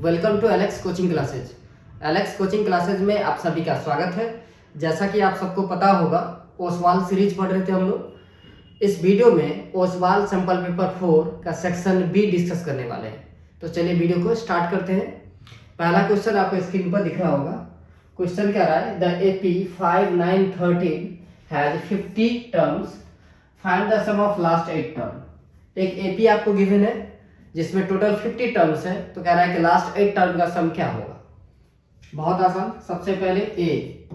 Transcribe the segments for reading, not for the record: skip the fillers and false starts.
Welcome to Alex coaching classes. Alex coaching classes में आप सभी का स्वागत है। जैसा कि आप सबको पता होगा, ओसवाल सीरीज पढ़ रहे थे हम लोग। इस वीडियो में ओसवाल सैंपल पेपर 4 का सेक्शन बी डिस्कस करने वाले हैं। तो चलिए वीडियो को स्टार्ट करते हैं। पहला क्वेश्चन आपको स्क्रीन पर दिख रहा होगा। क्वेश्चन क्या रहा है, the AP 5913 has 50 terms, find the sum of last 8 term. एक AP आपको गिवन है जिसमें टोटल 50 टर्म्स है, तो कह रहा है कि लास्ट 8 टर्म का सम क्या होगा। बहुत आसान। सबसे पहले ए,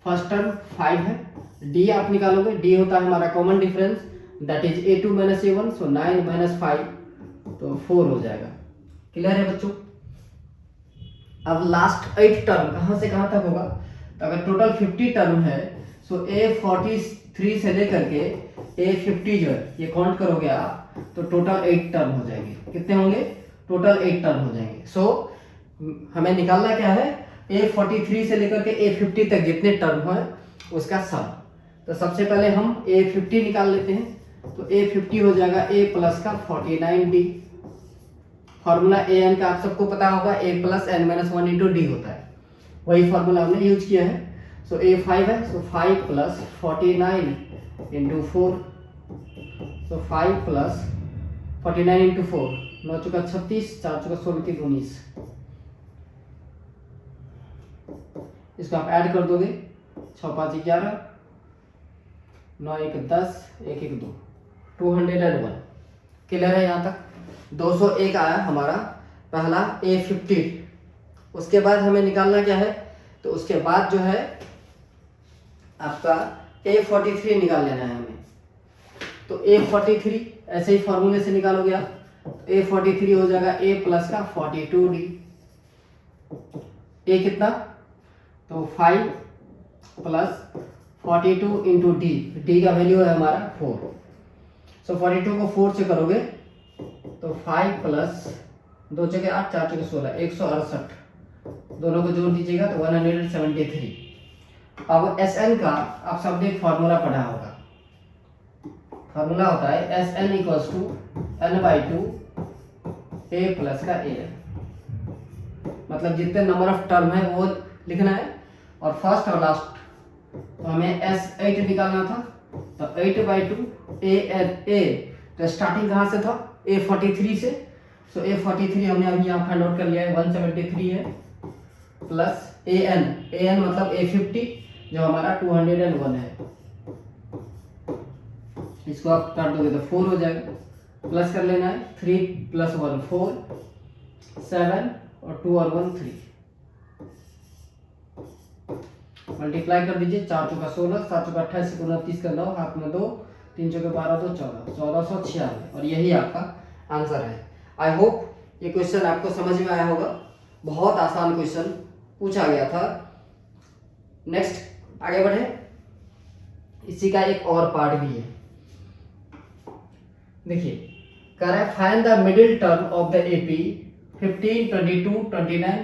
फर्स्ट टर्म 5 है। डी आप निकालोगे, डी होता है हमारा common difference, that is A2 - A1, सो 9 - 5 तो 4 हो जाएगा। क्लियर है बच्चों। अब लास्ट 8 टर्म कहां से कहां तक होगा, तो अगर टोटल 50 टर्म है सो A43 से लेकर के A50 जो है ये काउंट करोगे आप तो टोटल 8 टर्म हो जाएंगे। कितने होंगे? टोटल 8 टर्म हो जाएंगे। सो हमें निकालना क्या है, A43 से लेकर के A50 तक जितने टर्म है उसका सम। तो सबसे पहले हम A50 निकाल लेते हैं। तो A50 हो जाएगा A प्लस का 49D। फॉर्मूला an का आप सबको पता होगा, A plus n - 1 into D होता है। वही फॉर्मूला हमने यूज किया है। सो A5 है, सो 5 प्लस 49 इंटू 4, सो 5 प्लस 49 इंटू 4, 9 चुका 36, 4 चुका 16, 3 19। इसको आप ऐड कर दोगे, 6 5 11, 9 1 10, 1 1 2, 201। क्लियर है यहाँ तक? 201 आया हमारा पहला A50। उसके बाद हमें निकालना क्या है, तो उसके बाद जो है आपका A43 निकाल लेना है हमें। तो A43 ऐसे ही फॉर्मूले से निकालोगे आप। तो A43 हो जाएगा A प्लस का 42D। A कितना, तो 5 प्लस 42 इंटू डी, डी का वैल्यू है हमारा 4। सो 42 को 4 से करोगे तो 5 प्लस 2 जगह 8, 4 जगह 16, 168। दोनों को जोड़ दीजिएगा तो 173। अब Sn का आप सबने एक फॉर्मूला पढ़ा होगा। फॉर्मूला होता है Sn equals to n/2 A plus का an। मतलब जितने नंबर ऑफ टर्म है वो लिखना है, और फर्स्ट और लास्ट। तो हमें S8 निकालना था, तो 8/2 A। तो स्टार्टिंग कहाँ से था, A43 से। सो A43 हमने अभी यहाँ फाइंड आउट कर लिया है, 173 है, प्लस an मतलब A50 जो हमारा 201 है। इसको आप काट दोगे तो 4 हो जाएगा। प्लस कर लेना है, 3 + 1 4, 7 और 2 और 1 3। मल्टीप्लाई कर दीजिए, 4 चौका 16, 7 चौका 28, 29 का 9, हाथ में 2, 3 चौके 12, 2 14, 1496। और यही आपका आंसर है। आई होप ये क्वेश्चन आपको समझ में आया होगा। बहुत आसान क्वेश्चन पूछा गया था। नेक्स्ट आगे बढ़े। इसी का एक और पार्ट भी है। देखिए, कह रहा है find the middle term of the AP 15 22 29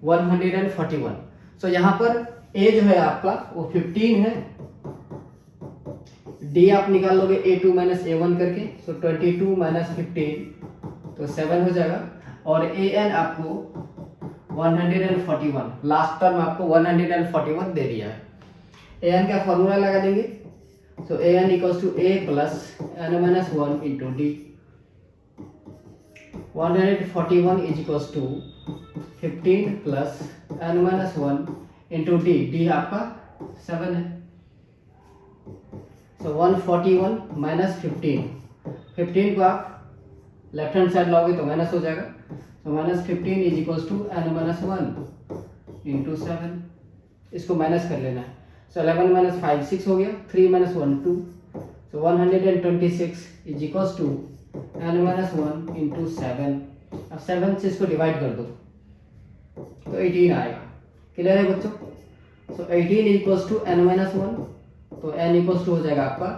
141। सो यहाँ पर A जो है आपका वो 15 है। D आप निकाल लोगे A2 - A1 करके, सो 22 - 15 तो 7 हो जाएगा। और an आपको 141, लास्ट टर्म आपको 141 दे दिया है। an का फॉर्मूला लगा देंगे। So an equals to A plus n - 1 into D। 141 is equals to 15 plus n - 1 into D। D आपका 7 है। So 141 - 15 को आप लेफ्ट हैंड साइड लाओगे तो माइनस हो जाएगा। So -15 is equals to n - 1 into 7। इसको माइनस कर लेना है। So 11 - 5 6 हो गया, 3 - 1 2। So 126 is equals to n - 1 into 7। अब 7 से इसको डिवाइड कर दो तो 18 आएगा। क्लियर है बच्चों? So 18 इक्वल्स टू n - 1, तो n इक्वल्स टू हो जाएगा आपका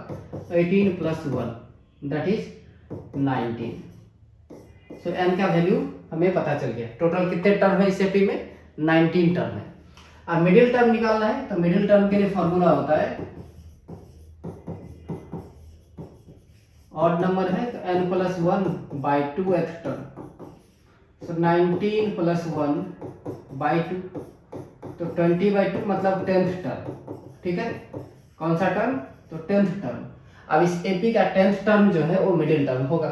18 + 1 दैट इज 19। So n का वैल्यू हमें पता चल गया। टोटल कितने टर्म है इस AP में? 19 टर्म है। अब मिडिल टर्म निकालना है, तो मिडिल टर्म के लिए फॉर्मूला होता है, ऑड नंबर है तो n + 1/2th टर्म। सो 19 + 1/2, तो 20/2 मतलब 10th टर्म। ठीक है, कौन सा टर्म? तो 10th टर्म। अब इस एपी का 10th टर्म जो है वो मिडिल टर्म होगा,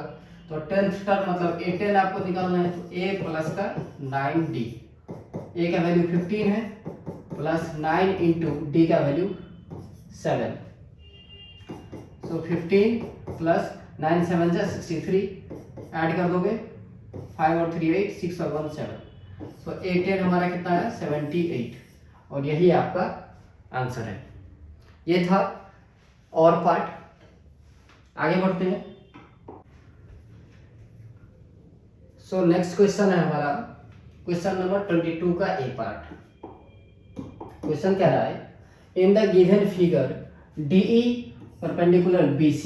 तो 10th टर्म मतलब A10 आपको निकालना है, तो A प्लस का 9D, A का वैल्यू 15 है प्लस 9 इंटू D का वैल्यू 7, सो 15 प्लस 9 7 जा 63, ऐड कर दोगे 5 और 3 8, 6 और 1 7, सो A10 हमारा कितना है 78, और यही आपका आंसर है। ये था और पार्ट। आगे बढ़ते हैं। सो नेक्स्ट क्वेश्चन है हमारा क्वेश्चन नंबर 22 का ए पार्ट। क्वेश्चन कह रहा है in the given figure DE perpendicular BC,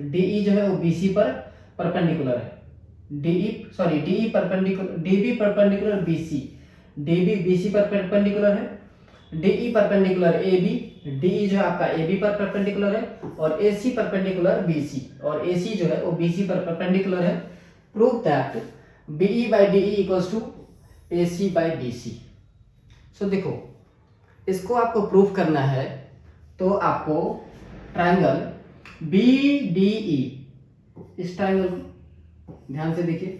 DE जो है वो BC पर परपेंडिकुलर है, DB perpendicular BC, DB BC पर परपेंडिकुलर है, DE परपेंडिकुलर AB, DE जो है आपका AB पर परपेंडिकुलर है, और AC परपेंडिकुलर BC, और AC जो है वो BC पर परपेंडिकुलर है। Prove that BE/DE equals to AC/BC। So देखो, इसको आपको प्रूफ करना है तो आपको ट्रायंगल BDE, इस ट्रायंगल ध्यान से देखिए,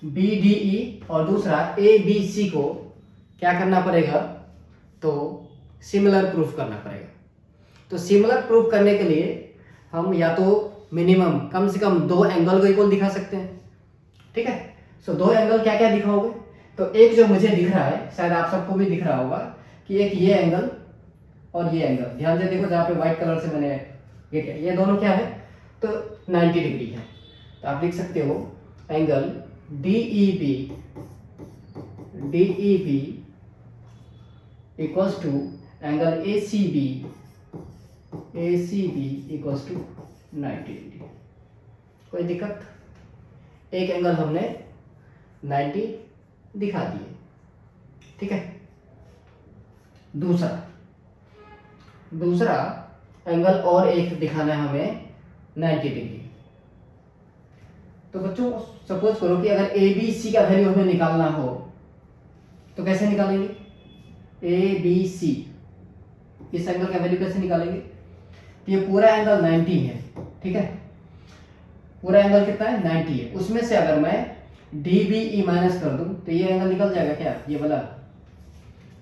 BDE और दूसरा ABC को क्या करना पड़ेगा? तो सिमिलर प्रूफ करना पड़ेगा। तो सिमिलर प्रूफ करने के लिए हम या तो मिनिमम कम से कम 2 एंगल को इक्वल दिखा सकते हैं। ठीक है, सो 2 एंगल क्या क्या दिखाओगे? तो एक जो मुझे दिख रहा है, शायद आप सबको भी दिख रहा होगा कि एक ये एंगल और ये एंगल, ध्यान से देखो जहाँ पे व्हाइट कलर से मैंने ये किया, ये दोनों क्या है? तो 90 डिग्री है। तो आप लिख सकते हो angle DEB equals to angle ACB equals to 90 degree. कोई दिक्कत? एक एंगल हमने 90 दिखा दिए। ठीक है, दूसरा एंगल और एक दिखाना है हमें 90 डिग्री। तो बच्चों सपोज करो कि अगर ABC का वैल्यू हमें निकालना हो तो कैसे निकालेंगे? ABC, इस एंगल का वैल्यू कैसे निकालेंगे? तो ये पूरा एंगल 90 है। ठीक है, पूरा एंगल कितना है? 90 है। उसमें से अगर मैं DBE माइनस कर दूं तो ये एंगल निकल जाएगा क्या? ये वाला।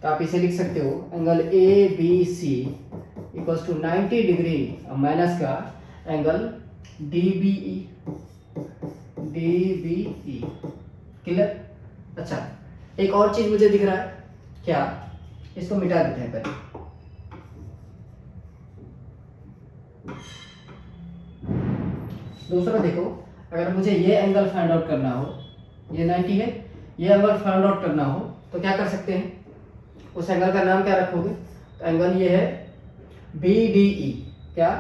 तो आप इसे लिख सकते हो angle ABC equals to 90 degree minus का एंगल DBE। क्लियर? अच्छा, एक और चीज मुझे दिख रहा है, क्या? इसको मिटा देते हैं पहले। दूसरा देखो, अगर मुझे ये एंगल फाइंड आउट करना हो, ये 90 है, ये एंगल फाइंड आउट करना हो तो क्या कर सकते हैं? उस एंगल का नाम क्या रखोगे? तो एंगल ये है BDE। क्या?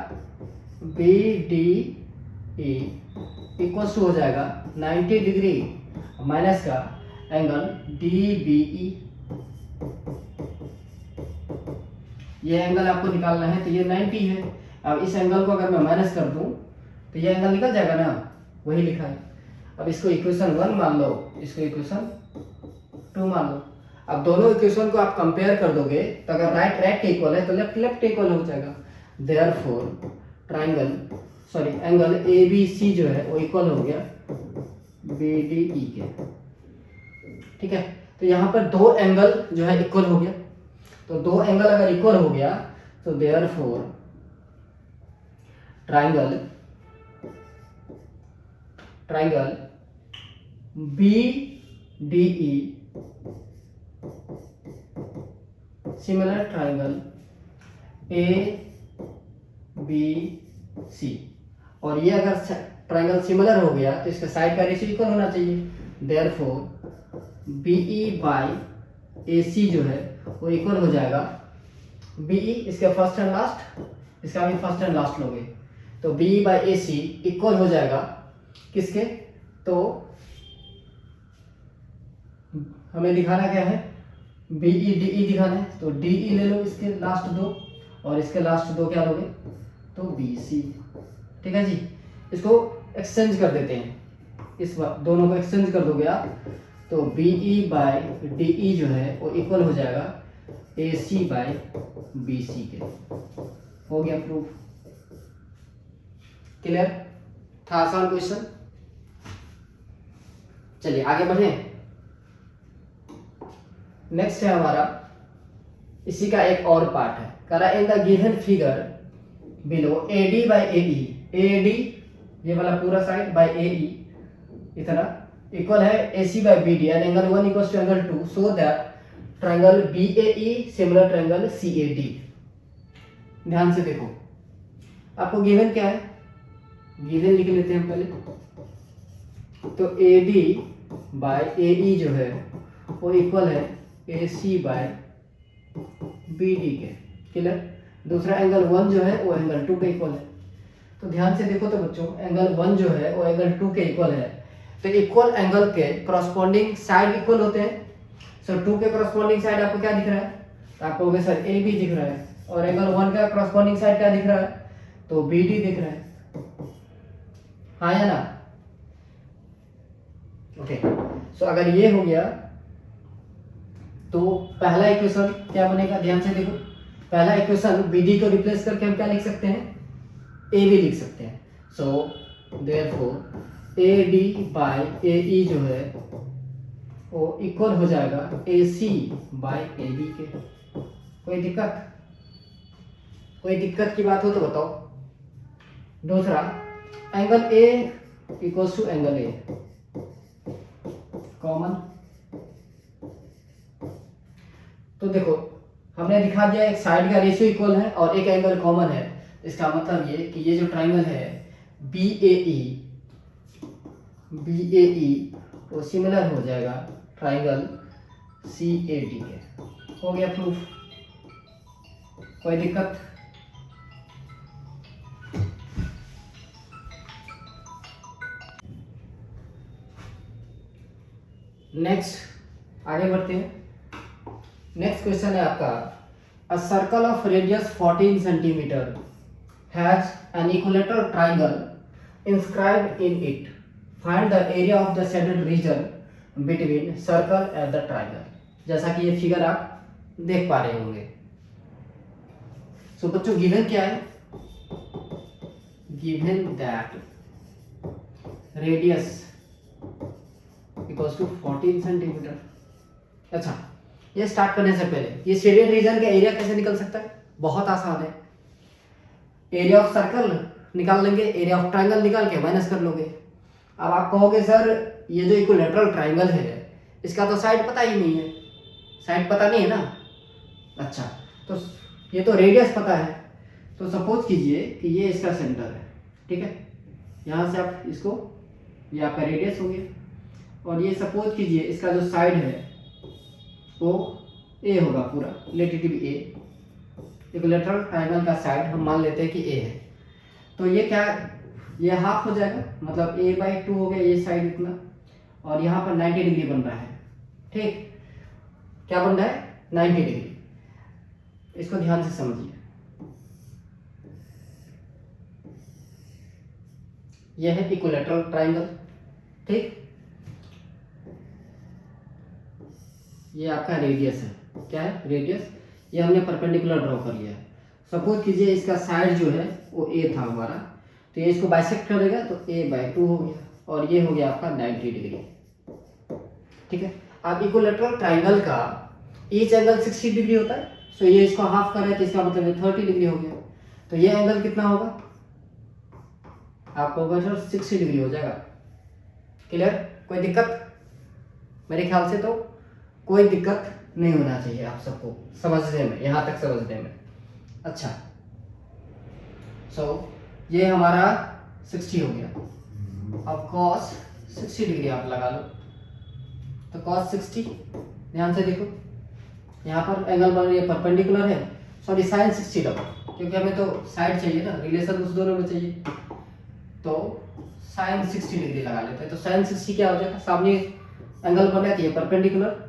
BDE इक्वल्स टू हो जाएगा 90 डिग्री माइनस का एंगल DBE। ये एंगल आपको निकालना है, तो ये 90 है। अब इस एंगल को अगर मैं माइनस कर दूं तो ये एंगल निकल जाएगा ना, वही लिखा है। अब इसको इक्वेशन 1 मान लो, इसको इक्वेशन 2 मान लो। अब दोनों इक्वेशन को आप कंपेयर कर दोगे तो अगर राइट राइट के इक्वल है तो लेफ्ट लेफ्ट के इक्वल हो जाएगा। देयरफॉर एंगल ABC जो है वो इक्वल हो गया BDE के। ठीक है, तो यहाँ पर 2 एंगल जो है इक्वल हो गया। तो 2 एंगल अगर इक्वल हो गया तो therefore triangle BDE similar triangle ABC। और ये अगर ट्रायंगल सिमिलर हो गया तो इसका साइड का रेशियो इक्वल होना चाहिए। देयरफॉर BE/AC जो है वो इक्वल हो जाएगा BE, इसका फर्स्ट एंड लास्ट, इसका भी फर्स्ट एंड लास्ट लोगे, तो BE/AC इक्वल हो जाएगा किसके? तो हमें दिखाना क्या है? BE/DE दिखाना है, तो DE ले लो इसके लास्ट 2 और इसके लास्ट 2 क्या लोगे? तो BC। ठीक है जी, इसको एक्सचेंज कर देते हैं। इस बार दोनों को एक्सचेंज कर दोगे आप, तो BE बाय DE जो है वो इक्वल हो जाएगा AC बाय BC के। हो गया प्रूफ। क्लियर था? आसान क्वेश्चन। चलिए आगे बढ़े। नेक्स्ट है हमारा, इसी का एक और पार्ट है। कह रहा है in the given figure below AD by AE, AD ये वाला पूरा साइड बाय AE इतना इक्वल है AC by BD and angle 1 equals to angle 2, so that triangle BAE similar triangle CAD। ध्यान से देखो, आपको गिवन क्या है, गिवन लिख लेते हैं पहले। तो AD बाय AE जो है वो इक्वल है AC बाय BD के। क्लियर? दूसरा एंगल 1 जो है वो एंगल 2 के इक्वल है। तो ध्यान से देखो तो बच्चों, एंगल 1 जो है वो एंगल 2 के इक्वल है। तो इक्वल एंगल के करस्पॉन्डिंग साइड इक्वल होते हैं। सो 2 के करस्पॉन्डिंग साइड आपको क्या दिख रहा है? तो आपको होगा सर AB दिख रहा है, और एंगल 1 का करस्पॉन्डिंग साइड क्या दिख रहा है? तो BD दिख रहा है। हाँ या ना? ओके। सो अगर ये हो गया तो पहला इक्वेशन क्या बनेगा? ध्यान से देखो, पहला इक्वेशन BD को रिप्लेस करके हम क्या लिख सकते हैं? AB लिख सकते हैं। So therefore AD by AE जो है वो इक्वल हो जाएगा AC बाय AB के। कोई दिक्कत? कोई दिक्कत की बात हो तो बताओ। दूसरा angle A equals to angle A common. तो देखो हमने दिखा दिया एक साइड का रेशियो इक्वल है और एक एंगल कॉमन है। इसका मतलब ये कि ये जो ट्राइंगल है BAE वो सिमिलर हो जाएगा ट्राइंगल CAD के। हो गया प्रूफ। कोई दिक्कत? नेक्स्ट आगे बढ़ते हैं। नेक्स्ट क्वेश्चन है आपका, a circle of radius 14 centimetre has an equilateral triangle inscribed in it, find the area of the shaded region between circle and the triangle. जैसा कि ये फिगर आप देख पा रहे होंगे। सो बच्चों गिवन क्या है? Given that radius equals to 14 centimetre. अच्छा, ये स्टार्ट करने से पहले ये शेडेड रीजन का एरिया कैसे निकल सकता है? बहुत आसान है। एरिया ऑफ सर्कल निकाल लेंगे, एरिया ऑफ ट्राइंगल निकाल के माइनस कर लोगे। अब आप कहोगे सर ये जो इक्विलेटरल ट्राइंगल है इसका तो साइड पता ही नहीं है। साइड पता नहीं है ना? अच्छा, तो ये तो रेडियस पता है। तो सपोज कीजिए कि ये इसका सेंटर है, ठीक है? यहाँ से आप इसको, ये आपका रेडियस हो गया, और ये सपोज कीजिए इसका जो साइड है वो A होगा पूरा, लेटिट्यूड A। इक्विलेटरल ट्राइंगल का साइड हम मान लेते हैं कि A है। तो ये क्या, ये हाफ हो जाएगा, मतलब A/2 हो गया ये साइड इतना, और यहाँ पर 90 डिग्री बन रहा है। ठीक, क्या बन रहा है? 90 डिग्री। इसको ध्यान से समझिए। यह है इक्विलेटरल ट्राइंगल, ठीक? ये आपका रेडियस है। क्या है? रेडियस। ये हमने परपेंडिकुलर ड्रॉ कर लिया है। सपोज कीजिए इसका साइड जो है वो A था हमारा, तो ये इसको बाइसेक्ट करेगा तो A/2 हो गया, और ये हो गया आपका 90 डिग्री। ठीक है? अब इक्विलेटरल ट्राइंगल का ईच एंगल 60 डिग्री होता है। सो ये इसको हाफ कर रहा है तो इसका मतलब 30 डिग्री हो गया। तो ये एंगल कितना होगा? आपको होगा सर 60 डिग्री हो जाएगा। क्लियर? कोई दिक्कत? मेरे ख्याल से तो कोई दिक्कत नहीं होना चाहिए आप सबको समझने में, यहाँ तक समझने में। अच्छा, सो ये हमारा 60 हो गया। अब cos 60 डिग्री आप लगा लो, तो cos 60, ध्यान से देखो यहाँ पर एंगल बन रही है परपेंडिकुलर है, सॉरी sin 60 डबल, क्योंकि हमें तो साइड चाहिए ना, रिलेशन उस दोनों में चाहिए। तो sin 60 डिग्री लगा लेते हैं। तो sin 60 क्या हो जाएगा? सामने एंगल बन रहा है ये परपेंडिकुलर,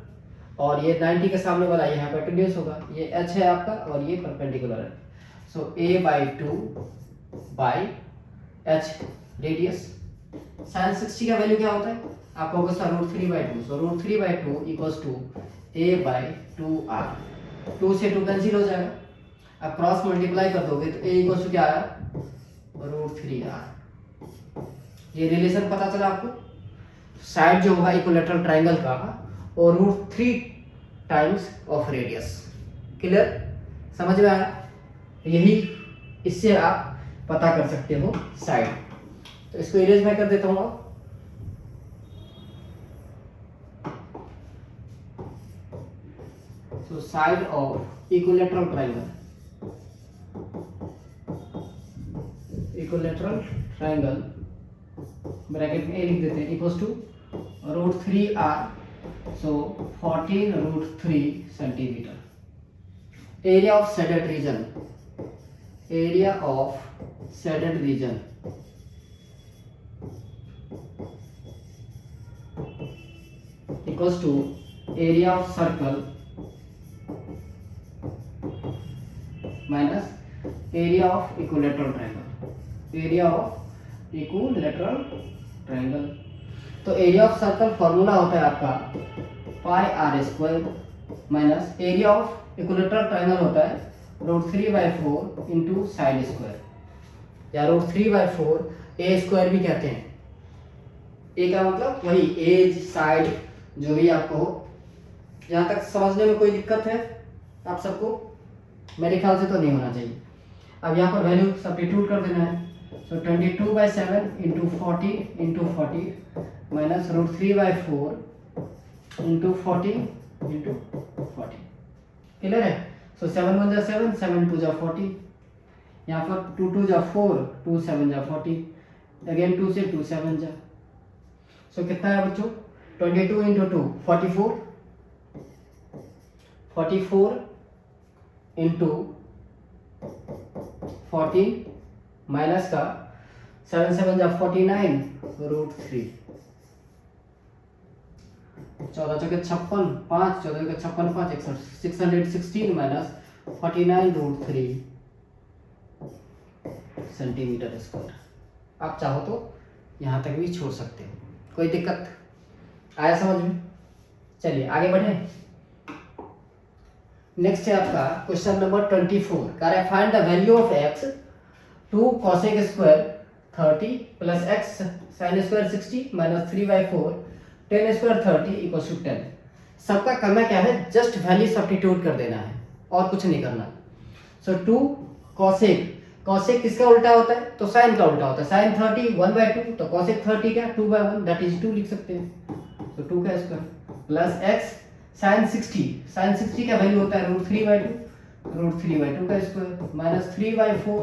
और ये 90 के सामने वाला यहाँ पर इंट्रोड्यूस होगा। ये h है आपका और ये परपेंडिकुलर है। So A/2 by h radius, sine 60 का वैल्यू क्या होता है? आप कहोगे sir √3/2, so √3/2 equals to a/2r। 2 से 2 कैंसिल हो जाएगा। अब क्रॉस मल्टीप्लाई कर दोगे तो a इक्वल्स टू क्या आया? √3r। ये रिलेशन पता चला आपको? साइड जो होगा इक्विलैटरल ट्रायंगल का और √3 टाइम्स ऑफ रेडियस। क्लियर? समझ में आया? यही इससे आप पता कर सकते हो साइड। तो इसको इरेज मैं कर देता हूँ। तो side of equilateral triangle, bracket में a लिख देते हैं equals to √3r, so 14√3 centimetre. Area of shaded region, equals to area of circle minus area of equilateral triangle। तो एरिया ऑफ सर्कल फॉर्मूला होता है आपका πr² minus area of equilateral triangle होता है √3/4 इंटू साइड स्क्वायर, या √3/4 a² भी कहते हैं। ए का मतलब वही एज, साइड, जो भी आपको हो। यहाँ तक समझने में कोई दिक्कत है आप सबको? मेरे ख्याल से तो नहीं होना चाहिए। अब यहाँ पर वैल्यू सब्स्टिट्यूट कर देना है। सो 22/7 into 40 minus √3/4 into 40 into 40। Clear है? सो 7 1 जा 7, 7 2 जा 40, यहाँ पर 2 2 जा 4, 2 7 जा 40, अगेन 2 से 2 7 जा। सो कितना है बच्चों? 22 इंटू 2 44 इंटू 14 माइनस का 7 7 जा 49 √3, 14 चौके 56, 5 14 के 56 5 616 माइनस 49 √3 सेंटीमीटर स्क्वायर। आप चाहो तो यहाँ तक भी छोड़ सकते हो, कोई दिक्कत आया समझ में? चलिए आगे बढ़े। नेक्स्ट है आपका क्वेश्चन नंबर 24। कह रहा है find the value of x 2 cosec square 30 plus x sin square 60 minus 3/4 tan square 30 equals to 10। सबका करना क्या है? जस्ट वैल्यू सब्स्टिट्यूट कर देना है और कुछ नहीं करना। सो 2 cosec, cosec किसका उल्टा होता है? तो साइन का उल्टा होता है। साइन 30 1/2, तो cosec 30 क्या 2/1, दैट इज 2 लिख सकते हैं। तो 2 का square plus x sine 60, sine 60 का वैल्यू होता है √3/2 का स्क्वायर माइनस 3/4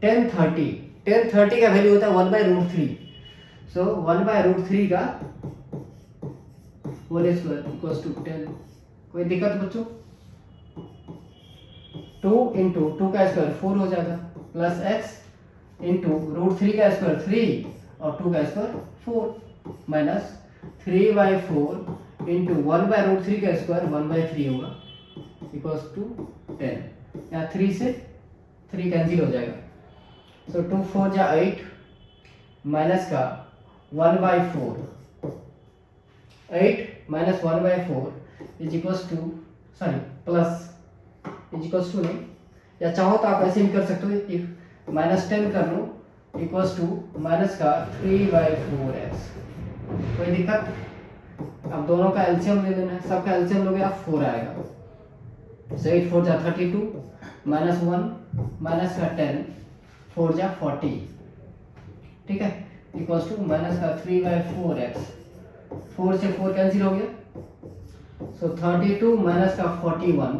tan 30 का वैल्यू होता है 1/√3, सो 1/√3 का होल स्क्वायर इक्वल्स टू 10। कोई दिक्कत बच्चों? 2 इंटू 2 का स्क्वायर 4 हो जाएगा प्लस x इंटू √3 का स्क्वायर 3 और 2 का स्क्वायर 4 माइनस 3/4 इंटू 1/√3 का स्क्वायर 1/3 होगा इक्वल्स टू 10। यहाँ 3 से 3 कैंसिल हो जाएगा। सो 2 4 जा 8 माइनस का 1/4, 8 minus 1/4 is equals to plus is equals to नहीं, या चाहो तो आप ऐसे भी कर सकते हो, -10 कर लो इक्वल्स टू माइनस का 3/4x। कोई दिक्कत? अब दोनों का एलसीएम ले लेना है। सबका एलसीएम लोगे आप 4 आएगा। सो 8 4 जा 32 माइनस 1 माइनस का 10 4 जा 40, ठीक है, इक्वल्स टू माइनस का 3/4x। 4 से 4 कैंसिल हो गया। सो 32 माइनस का 41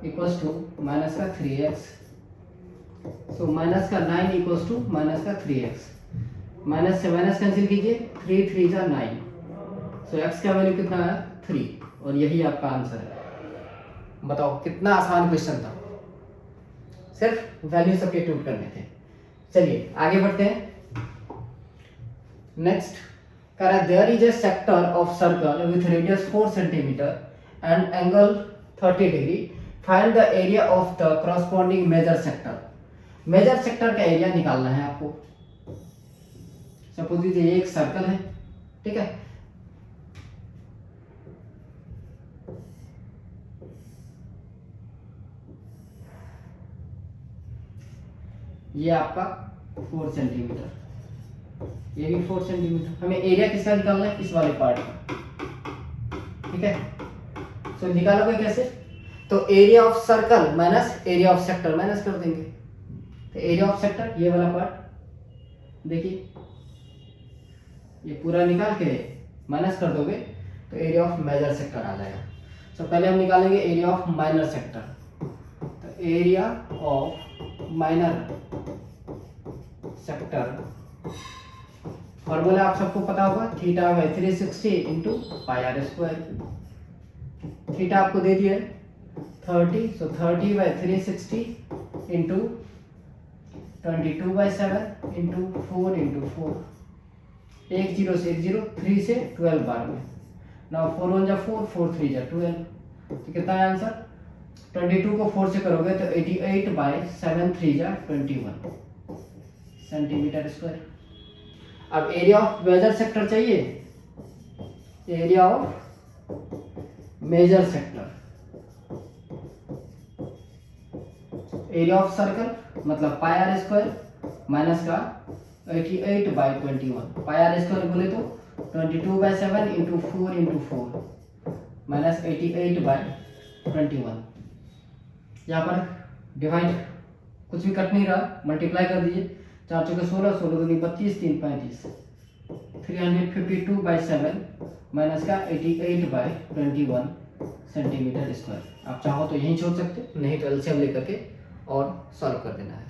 इक्वल्स टू माइनस का 3x। सो माइनस का 9 इक्वल्स टू माइनस का 3x। माइनस से माइनस कैंसिल कीजिए, 3 3 जा 9। सो x का वैल्यू कितना है? 3, और यही आपका आंसर है। बताओ कितना आसान क्वेश्चन था, सिर्फ वैल्यू सब्स्टिट्यूट करने थे। चलिए आगे बढ़ते हैं। नेक्स्ट कह रहा है there is a sector of circle with radius 4 centimetre and angle 30 degree, find the area of the corresponding major sector. Major sector का एरिया निकालना है आपको। सपोज कीजिए ये एक सर्कल है, ठीक है। ये आपका 4 सेंटीमीटर, ये भी 4 सेंटीमीटर। हमें एरिया किसका निकालना है? इस वाले पार्ट का, ठीक है। तो निकालोगे कैसे? तो area of circle minus area of sector minus कर देंगे। तो एरिया ऑफ सेक्टर ये वाला पार्ट देखिए, ये पूरा निकाल के माइनस कर दोगे तो एरिया ऑफ मेजर सेक्टर आ जाएगा। तो पहले हम निकालेंगे एरिया ऑफ माइनर सेक्टर। तो area of minor sector formula आप सबको पता होगा, theta by 360 into pi r square. Theta आपको दे दिया है 30, so 30 by 360 into 22/7 into 4 into 4, 1 0 से 1 0, 3 से 12 बार में। नाउ 4 1 जा 4, 4 3 जा 12, तो कितना है आंसर? 22 को 4 से करोगे तो 88/7 3 जा 21 सेंटीमीटर स्क्वायर। अब एरिया ऑफ मेजर सेक्टर चाहिए, area of major sector, area of circle मतलब पाई आर स्क्वायर माइनस का 88/21। पाई आर स्क्वायर बोले तो 22/7 इंटू 4 इंटू 4 माइनस 88/21। यहाँ पर डिवाइड कुछ भी कट नहीं रहा, मल्टीप्लाई कर दीजिए। 4 चौके 16, 16 दूनी 32, 3 35, 352/7 माइनस का 88/21 सेंटीमीटर स्क्वायर। आप चाहो तो यहीं छोड़ सकते, नहीं तो एलसीएम लेकर के और सॉल्व कर देना है।